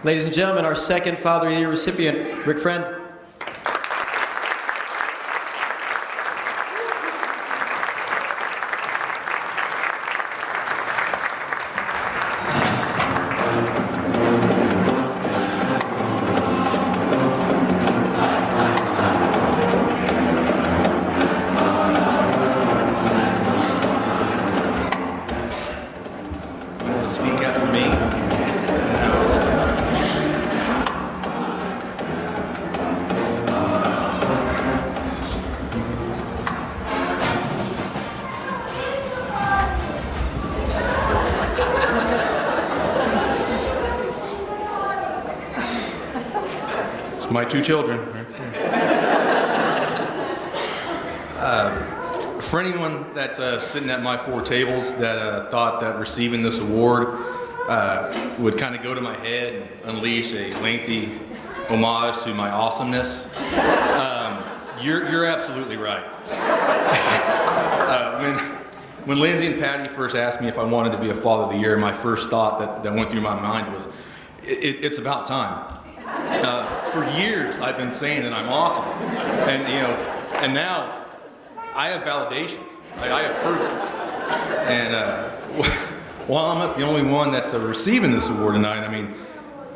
Ladies and gentlemen, our second Father of the Year recipient, Rick Friend. Speak after me. It's my two children right there. For anyone that's sitting at my four tables that thought that receiving this award would kind of go to my head and unleash a lengthy homage to my awesomeness, you're absolutely right. When Lindsay and Patty first asked me if I wanted to be a Father of the Year, my first thought that went through my mind was, it's about time. For years I've been saying that I'm awesome, and now I have validation. I have proof. And while I'm not the only one that's receiving this award tonight, I mean,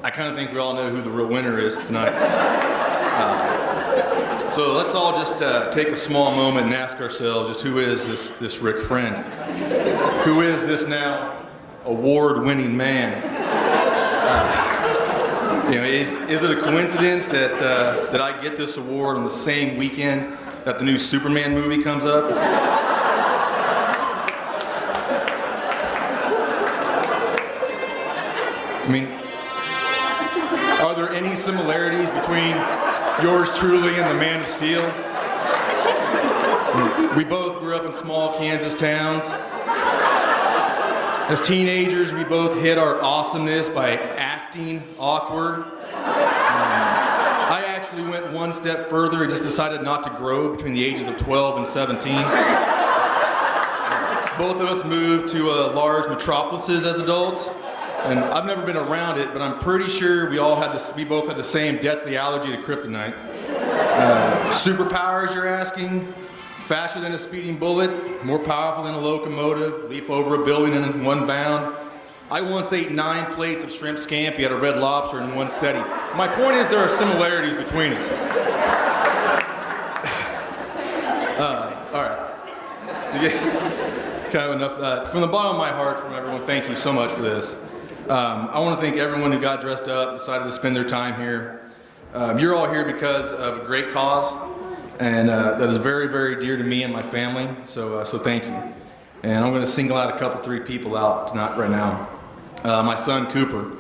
I kind of think we all know who the real winner is tonight. So let's all just take a small moment and ask ourselves, just who is this Rick Friend? Who is this now award-winning man? Is it a coincidence that I get this award on the same weekend that the new Superman movie comes up? I mean, are there any similarities between yours truly and the Man of Steel? We both grew up in small Kansas towns. As teenagers, we both hid our awesomeness by acting awkward. I actually went one step further and just decided not to grow between the ages of 12 and 17. Both of us moved to large metropolises as adults, and I've never been around it, but I'm pretty sure we both had the same deathly allergy to kryptonite. Superpowers, you're asking? Faster than a speeding bullet, more powerful than a locomotive, leap over a building in one bound. I once ate 9 plates of shrimp scampi at a Red Lobster in one setting. My point is there are similarities between us. All right. Kind of enough. From the bottom of my heart, from everyone, thank you so much for this. I want to thank everyone who got dressed up, decided to spend their time here. You're all here because of a great cause, and that is very, very dear to me and my family, so thank you. And I'm going to single out a couple, 3 people out tonight, right now. My son, Cooper,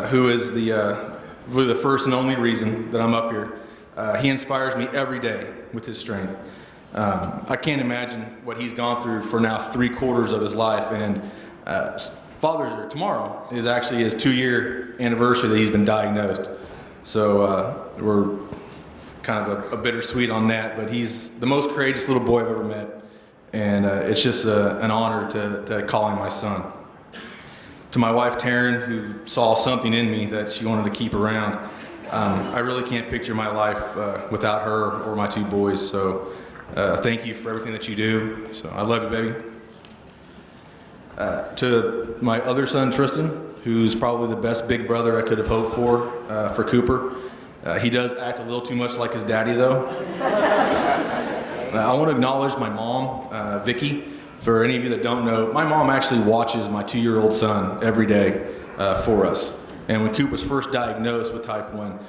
who is really the first and only reason that I'm up here. He inspires me every day with his strength. I can't imagine what he's gone through for now 3/4 of his life, and Father's Day tomorrow is actually his 2-year anniversary that he's been diagnosed. So we're kind of a bittersweet on that, but he's the most courageous little boy I've ever met, and it's just an honor to call him my son. To my wife Taryn, who saw something in me that she wanted to keep around, I really can't picture my life without her or my 2 boys, so thank you for everything that you do. So I love you, baby. To my other son, Tristan, who's probably the best big brother I could have hoped for Cooper. He does act a little too much like his daddy, though. I want to acknowledge my mom, Vicky. For any of you that don't know, my mom actually watches my 2-year-old son every day for us. And when Coop was first diagnosed with type 1,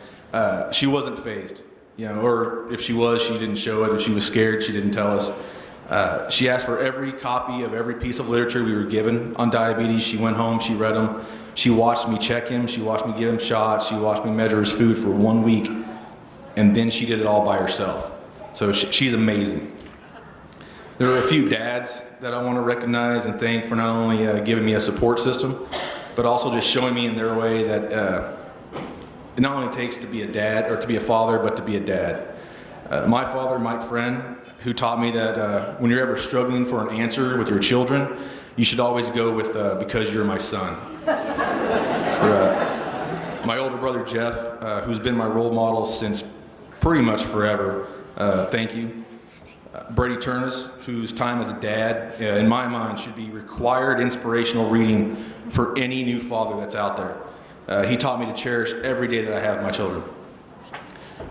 she wasn't fazed. Or if she was, she didn't show it. If she was scared, she didn't tell us. She asked for every copy of every piece of literature we were given on diabetes. She went home, she read them. She watched me check him, she watched me give him shots, she watched me measure his food for 1 week, and then she did it all by herself. So she's amazing. There are a few dads that I want to recognize and thank for not only giving me a support system, but also just showing me in their way that it not only takes to be a dad, or to be a father, but to be a dad. My father, Mike Friend, who taught me that when you're ever struggling for an answer with your children, you should always go with because you're my son. My older brother Jeff, who's been my role model since pretty much forever, thank you. Brady Turnus, whose time as a dad, in my mind, should be required inspirational reading for any new father that's out there. He taught me to cherish every day that I have my children.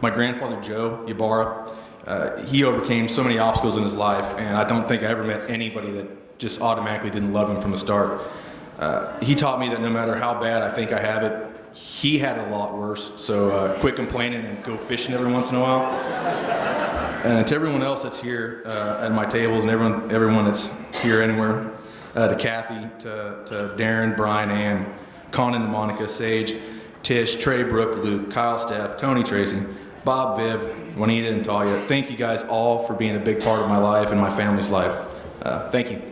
My grandfather Joe Ybarra, he overcame so many obstacles in his life, and I don't think I ever met anybody that just automatically didn't love him from the start. He taught me that no matter how bad I think I have it, he had it a lot worse, so quit complaining and go fishing every once in a while. And to everyone else that's here at my tables and everyone that's here anywhere, to Kathy, to Darren, Brian, Ann, Conan, Monica, Sage, Tish, Trey, Brooke, Luke, Kyle, Steph, Tony, Tracy, Bob, Viv, Juanita, and Talia. Thank you guys all for being a big part of my life and my family's life. Thank you.